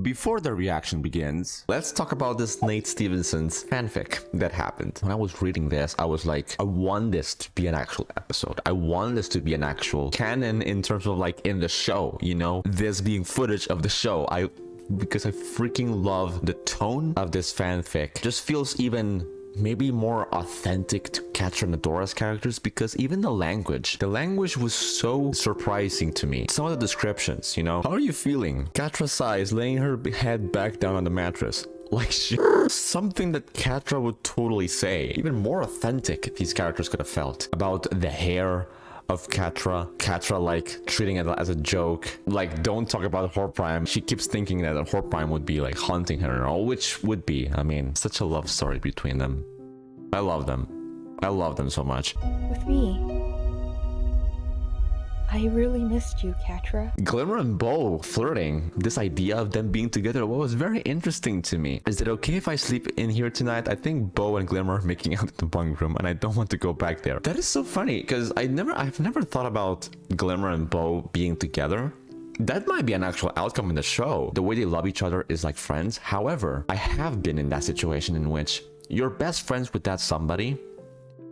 Before the reaction begins, let's talk about this Nate Stevenson's fanfic that happened. When I was reading this, I was like, I want this to be an actual episode. I want this to be an actual canon in terms of like in the show, you know, this being footage of the show. Because I freaking love the tone of this fanfic. It just feels even maybe more authentic to Catra and Adora's characters, because even the language was so surprising to me. Some of the descriptions, you know, how are you feeling? Catra sighs, laying her head back down on the mattress. Like something that Catra would totally say. Even more authentic these characters could have felt. About the hair of Catra like treating it as a joke, like don't talk about Horde Prime. She keeps thinking that a Horde Prime would be like haunting her and all, which would be, I mean, such a love story between them. I love them so much. With me. I really missed you, Catra. Glimmer and Bo flirting. This idea of them being together was very interesting to me. Is it okay if I sleep in here tonight? I think Bo and Glimmer are making out in the bunk room and I don't want to go back there. That is so funny because I've never thought about Glimmer and Bo being together. That might be an actual outcome in the show. The way they love each other is like friends. However, I have been in that situation in which you're best friends with that somebody,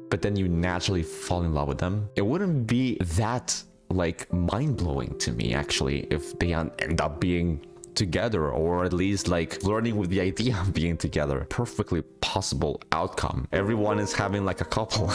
but then you naturally fall in love with them. It wouldn't be that like mind-blowing to me actually if they end up being together, or at least like flirting with the idea of being together. Perfectly possible outcome. Everyone is having like a couple.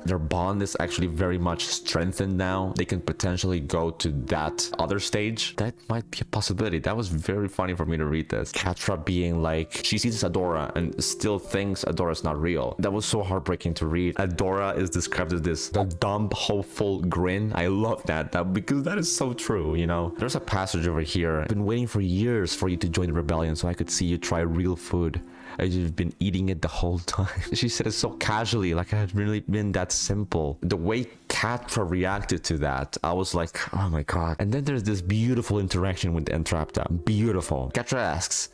Their bond is actually very much strengthened now. They can potentially go to that other stage. That might be a possibility. That was very funny for me to read this. Catra being like, she sees Adora and still thinks Adora's not real. That was so heartbreaking to read. Adora is described as this the dumb hopeful grin. I love that because that is so true, you know. There's a passage over here. I've been waiting for years for you to join the rebellion so I could see you try real food. You've been eating it the whole time. She said it so casually, like it had really been that simple. The way Catra reacted to that, I was like, oh my god. And then there's this beautiful interaction with Entrapta. Beautiful. Catra asks,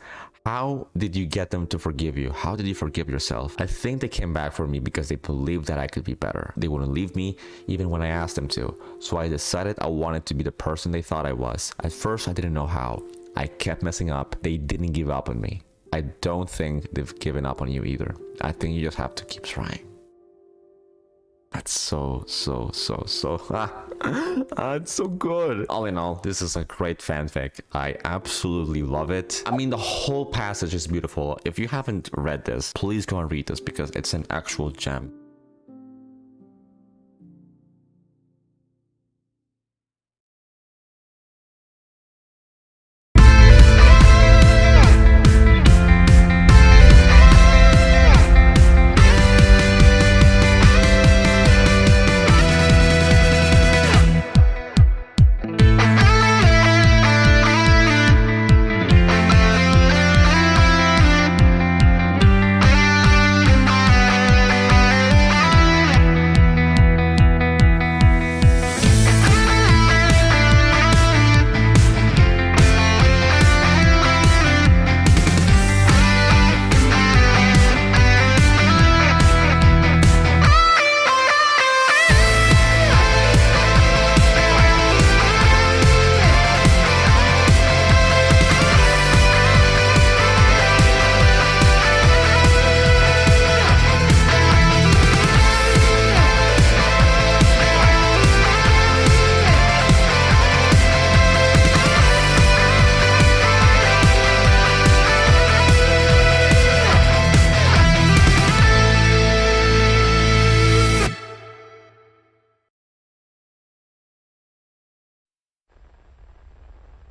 how did you get them to forgive you? How did you forgive yourself? I think they came back for me because they believed that I could be better. They wouldn't leave me even when I asked them to. So I decided I wanted to be the person they thought I was. At first, I didn't know how. I kept messing up. They didn't give up on me. I don't think they've given up on you either. I think you just have to keep trying. That's so it's so good. All in all, this is a great fanfic. I absolutely love it. I mean, the whole passage is beautiful. If you haven't read this, please go and read this because it's an actual gem.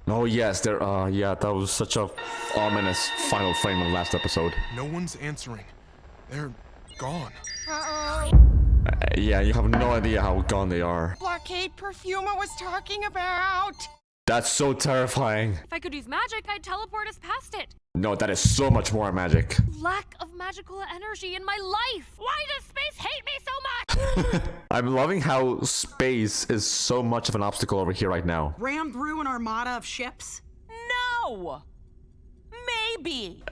Oh yes, yeah, that was such a ominous final frame of the last episode. No one's answering. They're gone. Yeah, you have no idea how gone they are. Blockade Perfuma was talking about. That's so terrifying. If I could use magic, I'd teleport us past it. No, that is so much more magic. Lack of magical energy in my life. Why does space hate me so much? I'm loving how space is so much of an obstacle over here right now. Ram through an armada of ships? No. Maybe.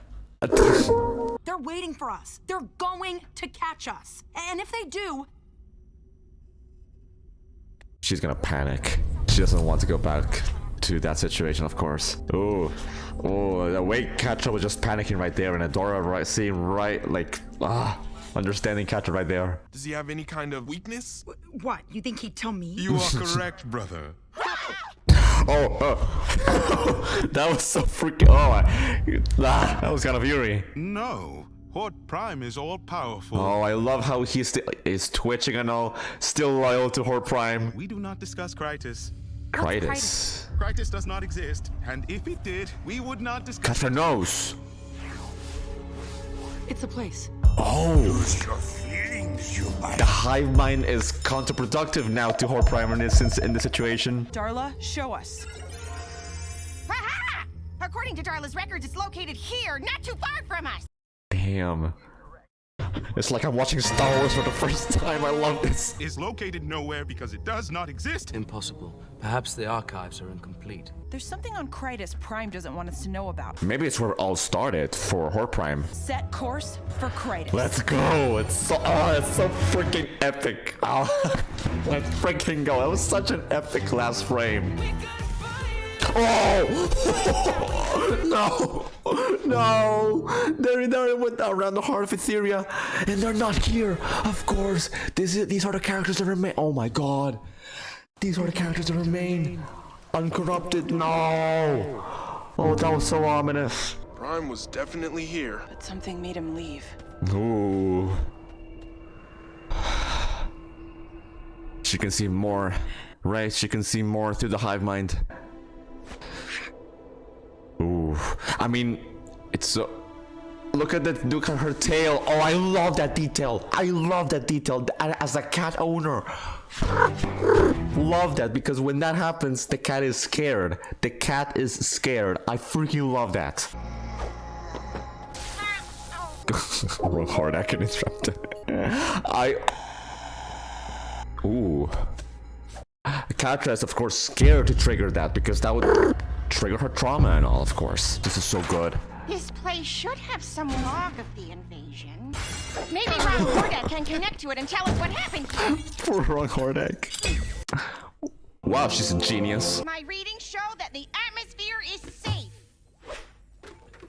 They're waiting for us. They're going to catch us. And if they do... She's gonna panic. She doesn't want to go back to that situation, of course. Oh, the way Catra was just panicking right there, and Adora seeing right, like, understanding Catra right there. Does he have any kind of weakness? What? You think he'd tell me? You are correct, brother. That was so freaking. That was kind of eerie. No, Horde Prime is all powerful. Oh, I love how he is twitching and all, still loyal to Horde Prime. We do not discuss Krytis. Krytis. Krytis does not exist, and if it did, we would not discuss. Catra knows. It's a place. Oh. The hive mind is counterproductive now to Horde Prime in this situation. Darla, show us. Ha! According to Darla's records, it's located here, not too far from us. Damn. It's like I'm watching Star Wars for the first time. I love this. Is located nowhere because it does not exist. Impossible. Perhaps the archives are incomplete. There's something on Krytis Prime doesn't want us to know about. Maybe it's where it all started for Horde Prime. Set course for Krytis. Let's go. It's so freaking epic. Let's freaking go. That was such an epic last frame. Oh! No! They went around the heart of Etheria, and they're not here. Of course, these are the characters that remain. Oh my god, these are the characters that remain uncorrupted. No! Oh, that was so ominous. Prime was definitely here. But something made him leave. Ooh. She can see more, right? She can see more through the hive mind. Ooh, I mean, it's so. Look at that. Look at her tail. Oh, I love that detail. I love that detail. As a cat owner, love that, because when that happens, the cat is scared. The cat is scared. I freaking love that. Wrong hard. I can interrupt. Ooh. Catra is of course scared to trigger that, because that would trigger her trauma and all, of course. This is so good. This place should have some log of the invasion. Maybe Ron Hordak can connect to it and tell us what happened here. Poor Ron Hordak. Wow, she's a genius. My readings show that the atmosphere is safe.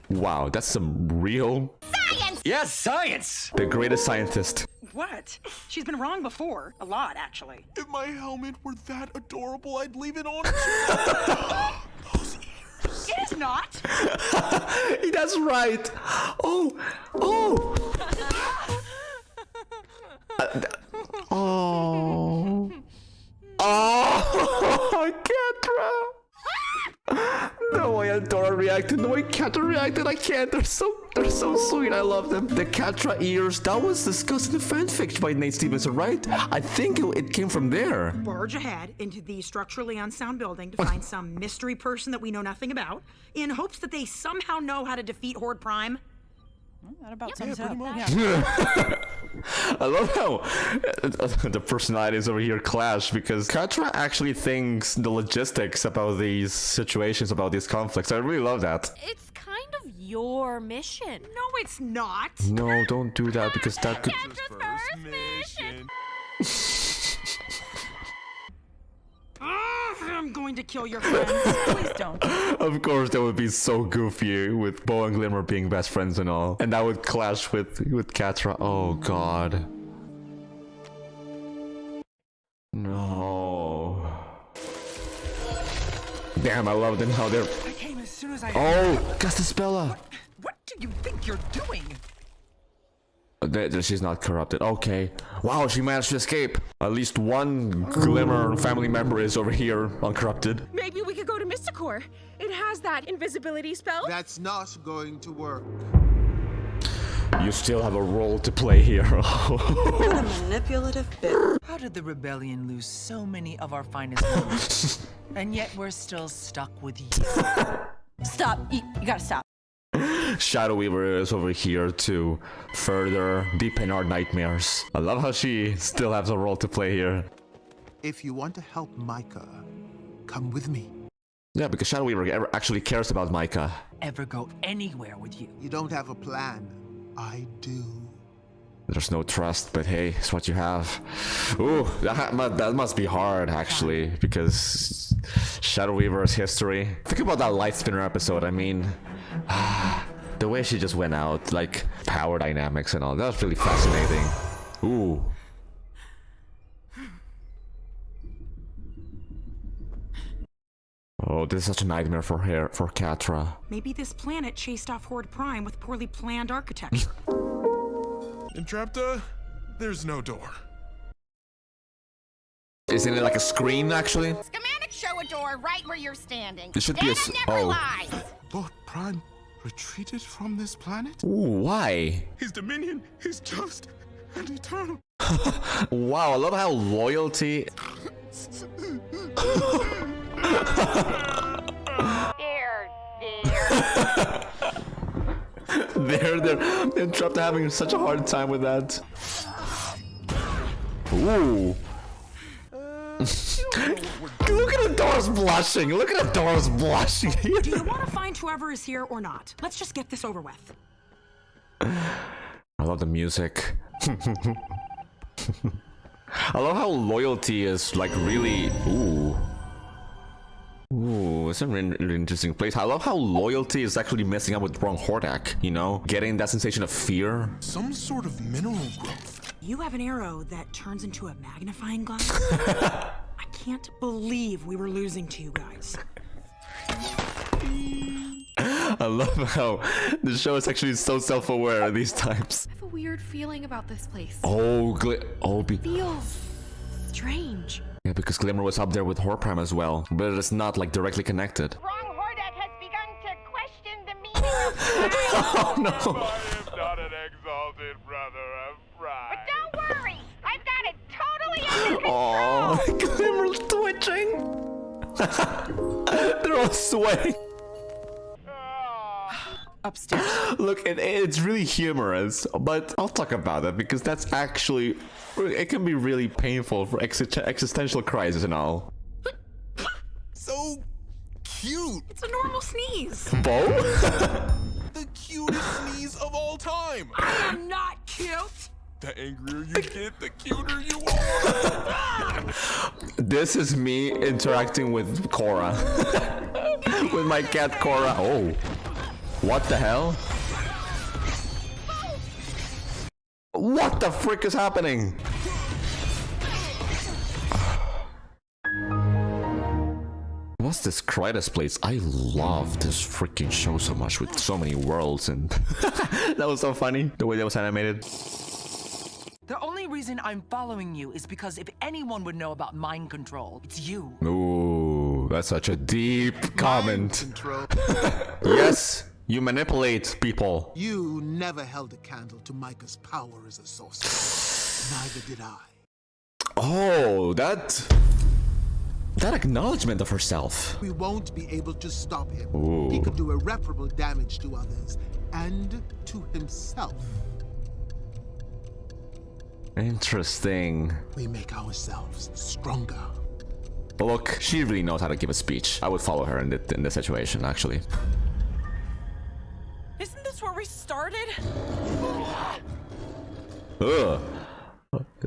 Wow, that's some real... Science! Yes, science! The greatest scientist. What? She's been wrong before. A lot, actually. If my helmet were that adorable, I'd leave it on. Those ears. It is not. That's right. Oh. Oh, Catra. The way Adora reacted, the way Catra reacted, I can't. They're so sweet. I love them. The Catra ears, that was discussed in the fanfic by Nate Stevenson, right? I think it came from there. Barge ahead into the structurally unsound building to find some mystery person that we know nothing about, in hopes that they somehow know how to defeat Horde Prime. That about sums it up. I love how the personalities over here clash, because Catra actually thinks the logistics about these situations, about these conflicts. I really love that. It's kind of your mission. No, it's not. No, don't do that, because that could... Catra's first mission. I'm going to kill your friends. Please don't. Of course, that would be so goofy with Bo and Glimmer being best friends and all, and that would clash with Catra. Oh god. No. Damn, I love them how they're... I came as soon as I... Oh, Castaspella. What do you think you're doing? She's not corrupted. Okay. Wow, she managed to escape. At least one Glimmer family member is over here, uncorrupted. Maybe we could go to Mysticor. It has that invisibility spell. That's not going to work. You still have a role to play here. What a manipulative bit. How did the rebellion lose so many of our finest members? And yet we're still stuck with you. Stop. You gotta stop. Shadow Weaver is over here to further deepen our nightmares. I love how she still has a role to play here. If you want to help Micah, come with me. Yeah, because Shadow Weaver actually cares about Micah. Ever go anywhere with you? You don't have a plan. I do. There's no trust, but hey, it's what you have. Ooh, that must be hard, actually, because Shadow Weaver's history. Think about that Light Spinner episode. I mean, the way she just went out, like power dynamics and all. That was really fascinating. Ooh. Oh, this is such a nightmare for her, for Catra. Maybe this planet chased off Horde Prime with poorly planned architecture. Entrapta, there's no door. Isn't it like a screen, actually? Schematics show a door right where you're standing. It should be a... Never lies. Lord Prime retreated from this planet? Ooh, why? His dominion is just and eternal. Wow, I love how loyalty... They're Entrapta having such a hard time with that. Ooh. Look at the doors blushing. Look at the doors blushing. Do you want to find whoever is here or not? Let's just get this over with. I love the music. I love how loyalty is like really... Ooh. Ooh, it's a really interesting place. I love how loyalty is actually messing up with wrong Hordak, you know? Getting that sensation of fear. Some sort of mineral growth. You have an arrow that turns into a magnifying glass? I can't believe we were losing to you guys. I love how the show is actually so self-aware these times. I have a weird feeling about this place. Oh, Feels strange. yeah, because Glimmer was up there with Horprime as well, but it's not like directly connected. Wrong Hordak has begun to question the meaning of pride. Oh no! I am not an exalted brother of pride. But don't worry, I've got it totally under control. Oh, Glimmer's twitching. They're all sweating. Upstairs. Look, it's really humorous, but I'll talk about that because that's actually, it can be really painful for existential crisis and all. So cute. It's a normal sneeze. Bo? The cutest sneeze of all time. I am not cute. The angrier you get, the cuter you are. This is me interacting with Cora. With my cat Cora. Oh. What the hell? What the frick is happening? What's this Krytis place? I love this freaking show so much with so many worlds and that was so funny the way that was animated. The only reason I'm following you is because if anyone would know about mind control, it's you. Ooh, that's such a deep comment. Control. Yes. You manipulate people. You never held a candle to Micah's power as a sorcerer. Neither did I. Oh, that acknowledgement of herself. We won't be able to stop him. Ooh. He could do irreparable damage to others and to himself. Interesting. We make ourselves stronger. But look, she really knows how to give a speech. I would follow her in this situation, actually. Isn't this where we started? Ugh.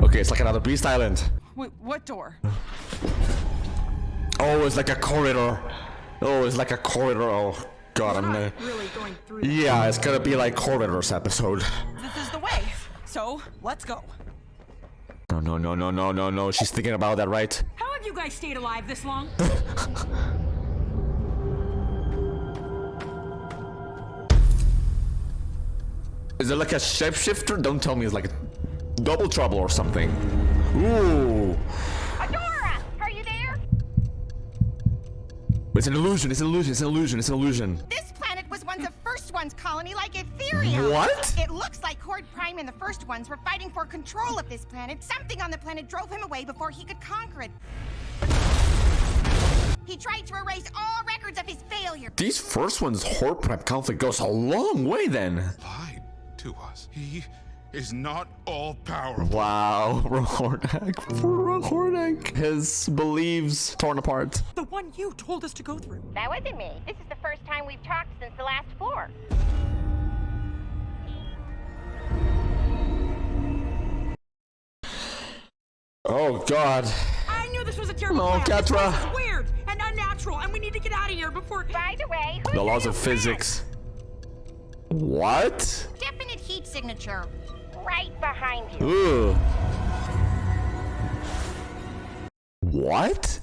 Okay, it's like another Beast Island. Wait, what door? Oh, it's like a corridor. Oh, it's like a corridor. Oh, God, I'm gonna... Really going through. Yeah, it's gonna be like Corridors episode. This is the way. So, let's go. No. She's thinking about that, right? How have you guys stayed alive this long? Is it like a shapeshifter? Don't tell me it's like a double trouble or something. Ooh. Adora, are you there? It's an illusion. It's an illusion. It's an illusion. It's an illusion. This planet was once a First Ones colony like Ethereum. What? It looks like Horde Prime and the First Ones were fighting for control of this planet. Something on the planet drove him away before he could conquer it. He tried to erase all records of his failure. These first ones, Horde Prime conflict goes a long way then. Lied to us. He is not all powerful. Wow, Hordak. His beliefs torn apart. The one you told us to go through. That wasn't me. This is the first time we've talked since the last floor. God. I knew this was a terrible No, plan. This Catra. place is weird and unnatural, and we need to get out of here before. By the way, The laws of physics. What? definite heat signature right behind you. Ooh. What?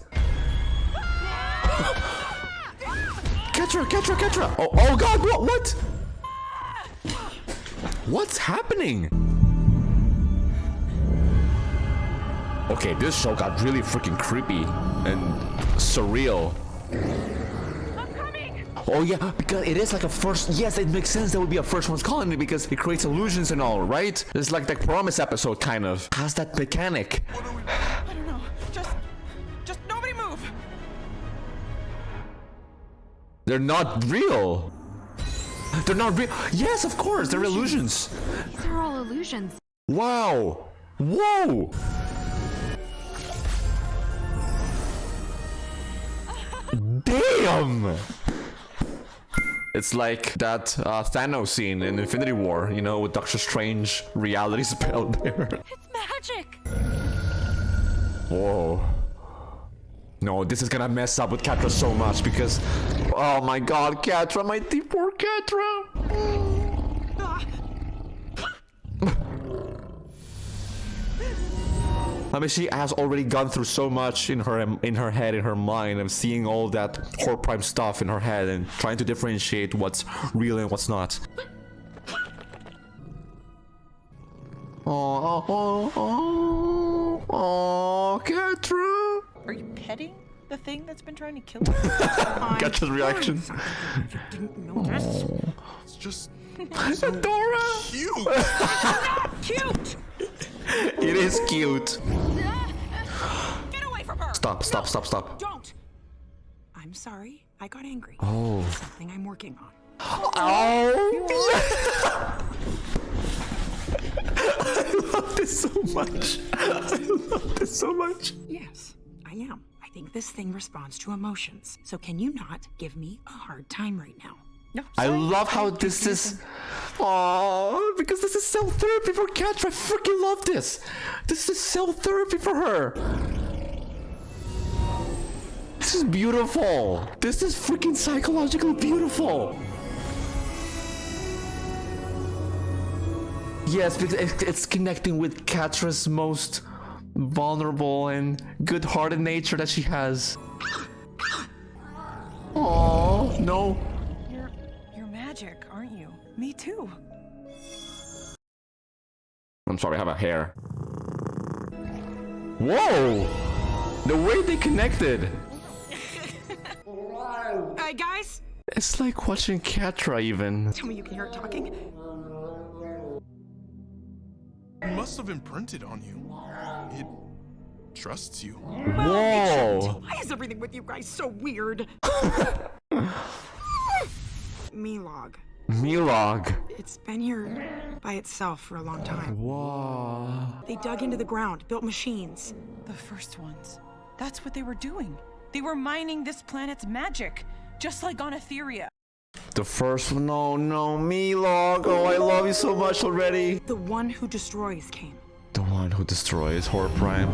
Catra. Oh God, what? What's happening? Okay, this show got really freaking creepy and surreal. I'm coming. Oh yeah, because it is like a first. Yes, it makes sense. That would be a first one's colony because it creates illusions and all, right? It's like the Promise episode, kind of. Has that mechanic? I don't know. Just nobody move. They're not real. They're not real. Yes, of course, they're illusions. These are all illusions. Wow. Whoa. Damn. It's like that Thanos scene in Infinity War, you know, with Doctor Strange reality spell there. It's magic. Whoa. No, this is gonna mess up with Catra so much because... Oh my God, Catra, my poor Catra. I mean, she has already gone through so much in her head, in her mind, and seeing all that Horde Prime stuff in her head and trying to differentiate what's real and what's not. Oh, Catra. Are you petting the thing that's been trying to kill you? Catra's reaction. Didn't notice. It's just Dora. cute. Cute. It is cute. Get away from her. Stop. Don't. I'm sorry. I got angry. Oh. Something I'm working on. Oh. I love this so much. Yes, I am. I think this thing responds to emotions. So can you not give me a hard time right now? No, I sorry. love how this is. Oh, because this is cell therapy for Catra. I freaking love this. This is cell therapy for her. This is beautiful. This is freaking psychologically beautiful. Yes, because it's connecting with Catra's most vulnerable and good-hearted nature that she has. Oh no. You're magic, aren't you? Me too. I'm sorry, I have a hair. Whoa! The way they connected. Guys, It's like watching Catra even. tell me you can hear it talking. It must have imprinted on you. It trusts you. Whoa! Why is everything with you guys so weird? Melog. Melog. It's been here by itself for a long time. Whoa. They dug into the ground, built machines. The first ones. That's what they were doing. They were mining this planet's magic, just like on Etheria. The first one. No, Melog. Oh, I love you so much already. The one who destroys came. The one who destroys Horde Prime.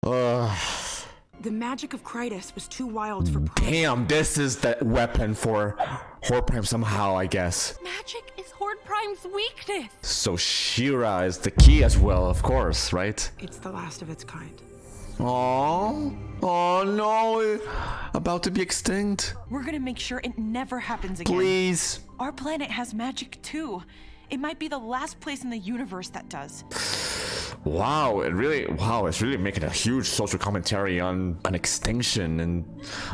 The magic of Krytis was too wild for Prime. Damn, this is the weapon for Horde Prime somehow, I guess. Magic is Horde Prime's weakness. So Shera is the key as well, of course, right? It's the last of its kind. Oh no, about to be extinct. We're gonna make sure it never happens again. Please. Our planet has magic too. It might be the last place in the universe that does. Wow, it's really making a huge social commentary on an extinction and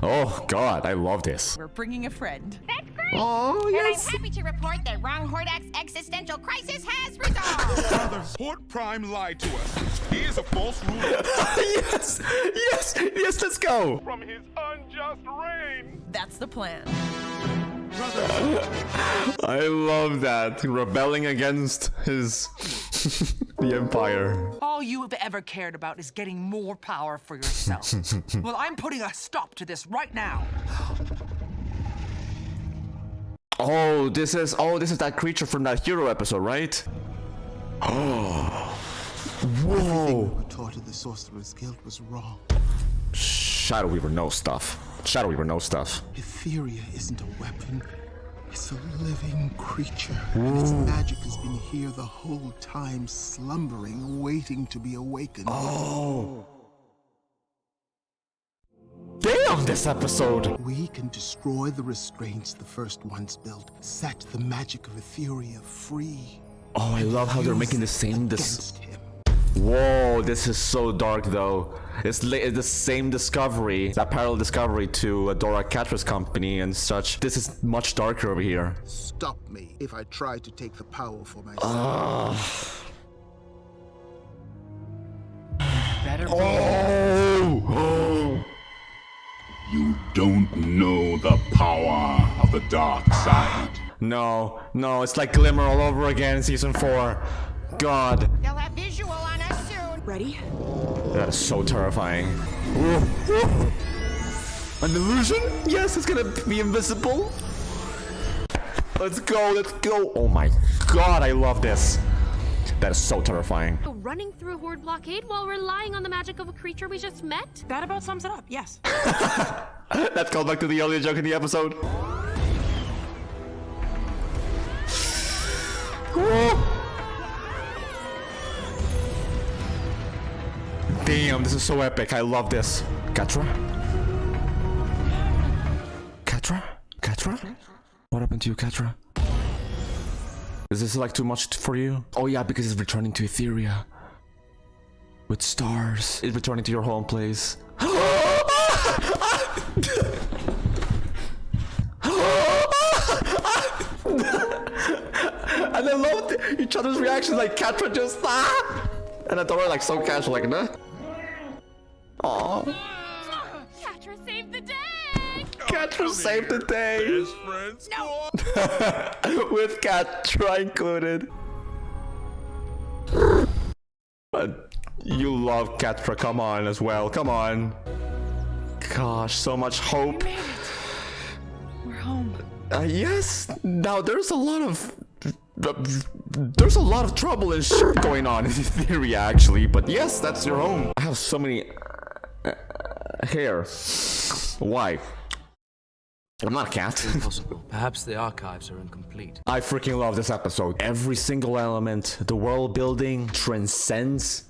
oh God, I love this. We're bringing a friend. That's great. Oh And yes. I'm happy to report that Wrong Hordak's existential crisis has resolved. Brother, Horde Prime lied to us. He is a false ruler. yes, let's go. From his unjust reign. That's the plan. I love that. Rebelling against his the Empire. All you have ever cared about is getting more power for yourself. Well, I'm putting a stop to this right now. Oh, this is that creature from that Hero episode, right? Oh. Whoa. taught her the Sorcerer's Guild was wrong. Shadow Weaver knows stuff. Shadow Weaver knows stuff. Etheria isn't a weapon. It's a living creature. And its magic has been here the whole time, slumbering, waiting to be awakened. Oh. Damn, this episode! We can destroy the restraints the First Ones built, set the magic of Etheria free. Oh, I love how they're making the same Whoa, this is so dark though. It's the same discovery, that parallel discovery to Dora Catra's company and such. This is much darker over here. Stop me if I try to take the power for myself. Better Oh! You don't know the power of the dark side. No, it's like Glimmer all over again in season 4. God. They'll have visual on us soon. Ready? That is so terrifying. An illusion? Yes, it's gonna be invisible. Let's go. Oh my god, I love this. That is so terrifying. Running through a horde blockade while relying on the magic of a creature we just met? That about sums it up, yes. Let's go back to the earlier joke in the episode. Damn, this is so epic. I love this. Catra? What happened to you, Catra? Is this like too much for you? Oh yeah, because it's returning to Etheria. With stars. It's returning to your home place. And I love each other's reactions, like Catra just and Adora like so casual, like nah. Aww. Catra saved the day! Catra saved the day! Best friends? No! With Catra included. But you love Catra, come on as well, come on. Gosh, so much hope. We made it. We're home. Yes, now there's a lot of trouble and shit going on in Etheria actually, but yes, that's your home. I have so many hair. Why? I'm not a cat. Impossible. Perhaps the archives are incomplete. I freaking love this episode. Every single element, the world building transcends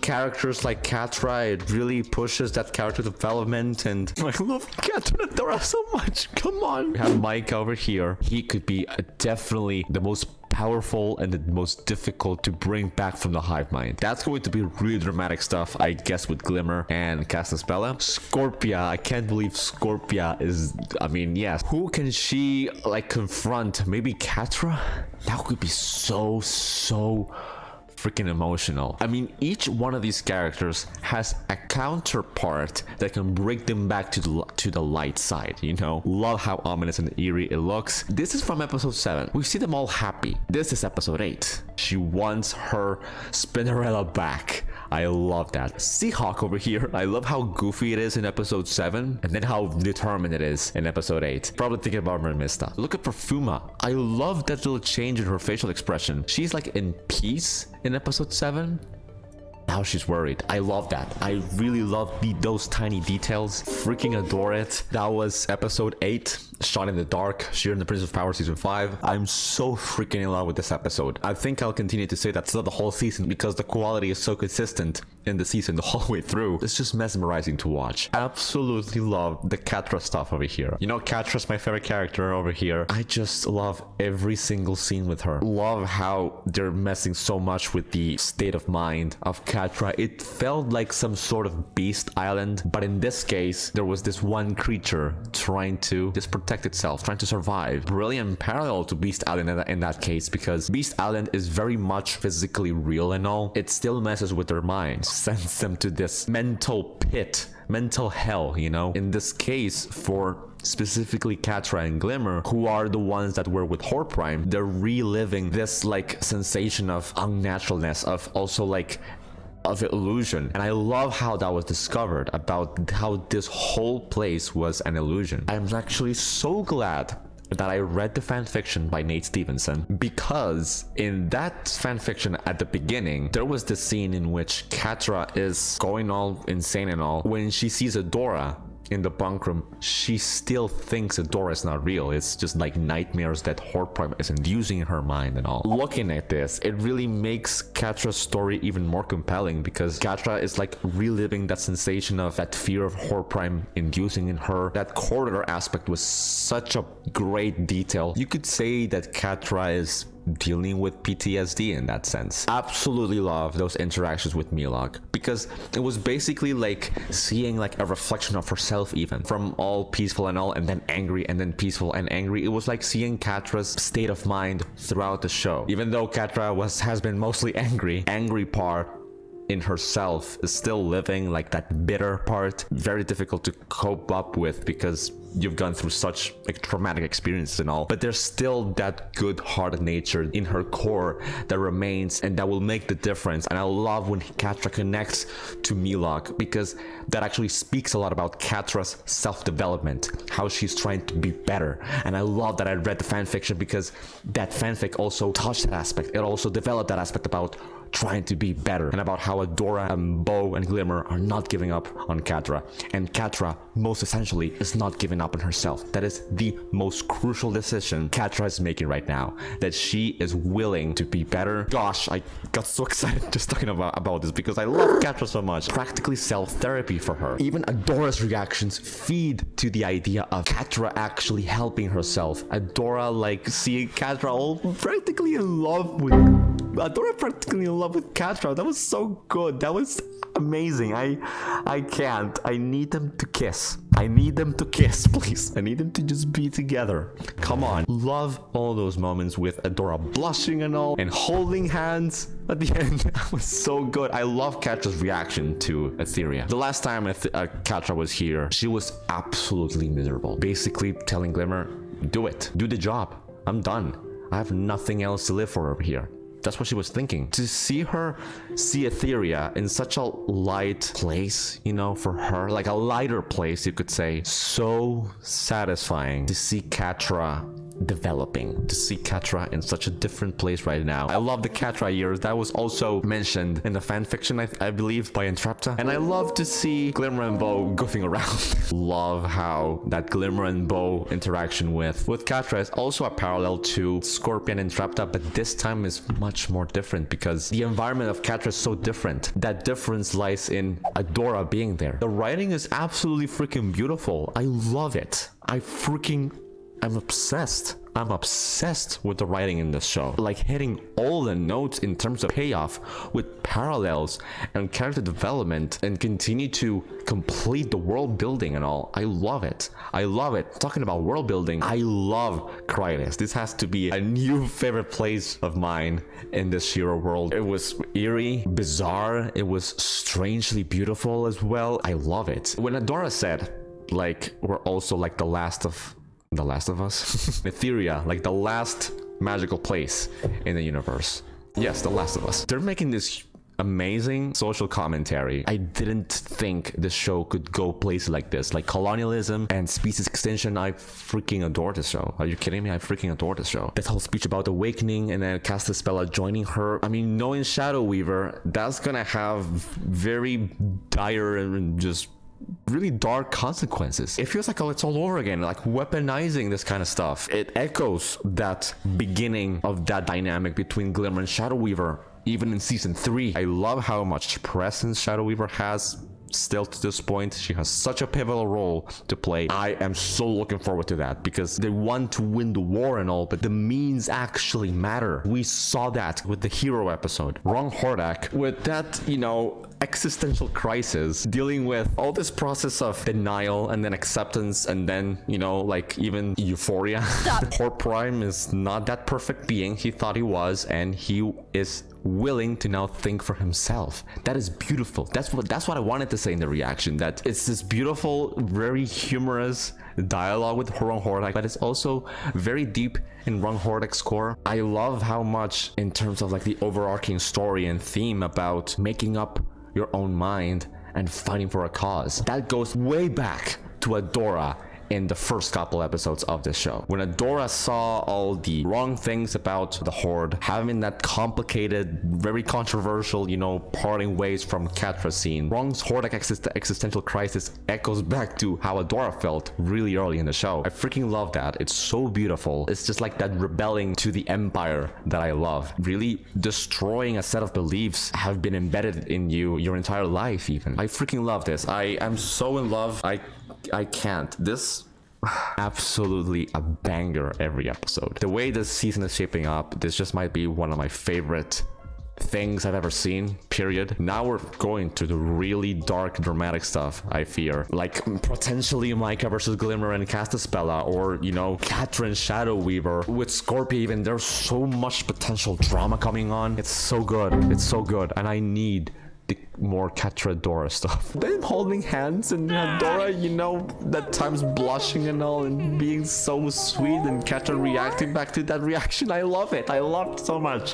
characters like Catra. It really pushes that character development, and I love Catra and Dora so much. Come on. We have Mike over here. He could be definitely the most powerful and the most difficult to bring back from the hive mind. That's going to be really dramatic stuff, I guess, with Glimmer and Castaspella. Scorpia, I can't believe Scorpia is, I mean, yes. Who can she like confront? Maybe Catra? That could be so freaking emotional. I mean, each one of these characters has a counterpart that can bring them back to the light side, you know? Love how ominous and eerie it looks. This is from episode 7. We see them all happy. This is episode 8. She wants her Spinnerella back. I love that. Seahawk over here. I love how goofy it is in episode 7 and then how determined it is in episode 8. Probably thinking about Mermista. Look at Perfuma. I love that little change in her facial expression. She's like in peace in episode 7. Now she's worried. I love that. I really love those tiny details. Freaking adore it. That was episode 8. Shot in the Dark. Shera and the Prince of Power season 5. I'm so freaking in love with this episode. I think I'll continue to say that throughout the whole season because the quality is so consistent in the season the whole way through. It's just mesmerizing to watch. Absolutely love the Catra stuff over here. You know, Catra's my favorite character over here. I just love every single scene with her. Love how they're messing so much with the state of mind of Catra. It felt like some sort of beast island, but in this case, there was this one creature trying to just protect itself, trying to survive. Brilliant parallel to Beast Island in that case, because Beast Island is very much physically real and all. It still messes with their minds, sends them to this mental pit, mental hell, you know? In this case, for specifically Catra and Glimmer, who are the ones that were with Horde Prime, they're reliving this like sensation of unnaturalness, of also like of illusion. And I love how that was discovered, about how this whole place was an illusion. I'm actually so glad that I read the fanfiction by Nate Stevenson, because in that fanfiction at the beginning, there was this scene in which Catra is going all insane and all. When she sees Adora in the bunk room, she still thinks Adora is not real. It's just like nightmares that Horde Prime is inducing in her mind and all. Looking at this, it really makes Catra's story even more compelling, because Catra is like reliving that sensation of that fear of Horde Prime inducing in her. That corridor aspect was such a great detail. You could say that Catra is dealing with PTSD in that sense. Absolutely love those interactions with Melog, because it was basically like seeing like a reflection of herself, even from all peaceful and all, and then angry, and then peaceful and angry. It was like seeing Catra's state of mind throughout the show. Even though Catra has been mostly angry part in herself is still living, like that bitter part, very difficult to cope up with because you've gone through such like traumatic experiences and all, but there's still that good-hearted nature in her core that remains and that will make the difference. And I love when Catra connects to Melog, because that actually speaks a lot about Catra's self-development, how she's trying to be better. And I love that I read the fanfiction, because that fanfic also touched that aspect. It also developed that aspect about trying to be better, and about how Adora and Bo and Glimmer are not giving up on Catra, and Catra most essentially is not giving up on herself. That is the most crucial decision Catra is making right now, that she is willing to be better. Gosh, I got so excited just talking about this, because I love Catra so much. Practically self-therapy for her. Even Adora's reactions feed to the idea of Catra actually helping herself. Adora like seeing Catra all practically in love with Catra. That was so good. That was amazing. I can't. I need them to kiss. I need them to kiss, please. I need them to just be together. Come on. Love all those moments with Adora blushing and all, and holding hands at the end. That was so good. I love Catra's reaction to Etheria. The last time Catra was here, she was absolutely miserable. Basically telling Glimmer, do it. Do the job. I'm done. I have nothing else to live for over here. That's what she was thinking. To see her see Etheria in such a light place, you know, for her, like a lighter place, you could say, so satisfying to see Catra developing, to see Catra in such a different place right now. I love the Catra years. That was also mentioned in the fanfiction, I believe, by Entrapta. And I love to see Glimmer and Bo goofing around. Love how that Glimmer and Bo interaction with Catra is also a parallel to Scorpion and Entrapta, but this time is much more different, because the environment of Catra is so different. That difference lies in Adora being there. The writing is absolutely freaking beautiful. I love it. I'm obsessed. I'm obsessed with the writing in this show. Like hitting all the notes in terms of payoff with parallels and character development, and continue to complete the world building and all. I love it. I love it. Talking about world building, I love Krytis. This has to be a new favorite place of mine in this Shera world. It was eerie, bizarre. It was strangely beautiful as well. I love it. When Adora said, like, we're also like the last of Us, Etheria, like the last magical place in the universe. Yes, The Last of Us. They're making this amazing social commentary. I didn't think the show could go places like this, like colonialism and species extinction. I freaking adore this show. Are you kidding me? I freaking adore this show. That whole speech about awakening and then Castaspella joining her. I mean, knowing Shadow Weaver, that's gonna have very dire and just really dark consequences. It feels like, oh, it's all over again, like weaponizing this kind of stuff. It echoes that beginning of that dynamic between Glimmer and Shadow Weaver, even in season 3. I love how much presence Shadow Weaver has still to this point. She has such a pivotal role to play. I am so looking forward to that, because they want to win the war and all, but the means actually matter. We saw that with the hero episode. Wrong Hordak, with that, you know, existential crisis, dealing with all this process of denial and then acceptance, and then, you know, like even euphoria. Horde Prime is not that perfect being he thought he was, and he is willing to now think for himself. That is beautiful. That's what I wanted to say in the reaction, that it's this beautiful, very humorous dialogue with Wrong Hordak, but it's also very deep in Wrong Hordak's core. I love how much, in terms of like the overarching story and theme about making up your own mind and fighting for a cause, that goes way back to Adora in the first couple episodes of the show. When Adora saw all the wrong things about the Horde, having that complicated, very controversial, you know, parting ways from Catra scene, Wrong's Horde existential crisis echoes back to how Adora felt really early in the show. I freaking love that. It's so beautiful. It's just like that rebelling to the Empire that I love. Really destroying a set of beliefs have been embedded in you your entire life even. I freaking love this. I am so in love. I can't. This absolutely a banger every episode. The way this season is shaping up, this just might be one of my favorite things I've ever seen, period. Now we're going to the really dark, dramatic stuff, I fear. Like, potentially Micah versus Glimmer and Castaspella, or, you know, Catra and Shadow Weaver. With Scorpio even, there's so much potential drama coming on. It's so good. It's so good. And I need the more Catra Dora stuff. Them holding hands and Dora, you know, that times blushing and all and being so sweet and Catra reacting back to that reaction. I love it. I love it so much.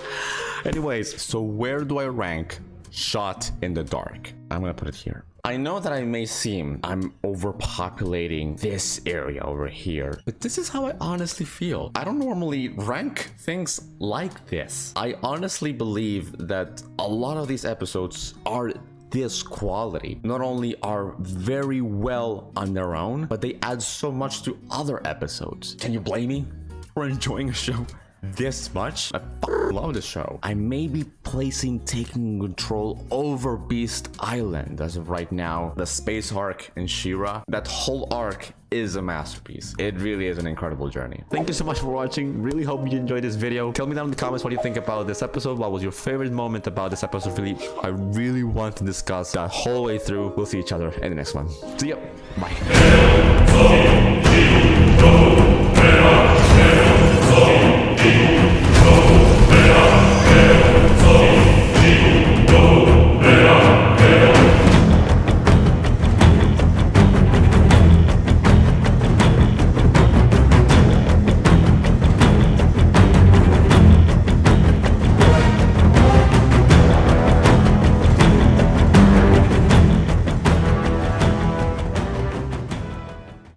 Anyways, so where do I rank Shot in the Dark? I'm gonna put it here. I know that I may seem I'm overpopulating this area over here, but this is how I honestly feel. I don't normally rank things like this. I honestly believe that a lot of these episodes are this quality. Not only are very well on their own, but they add so much to other episodes. Can you blame me for enjoying a show this much? I love the show. I may be placing Taking Control over Beast Island as of right now. The space arc in Shera, that whole arc is a masterpiece. It really is an incredible journey. Thank you so much for watching. Really hope you enjoyed this video. Tell me down in the comments what you think about this episode. What was your favorite moment about this episode? I really want to discuss that whole way through. We'll see each other in the next one. See ya. Bye.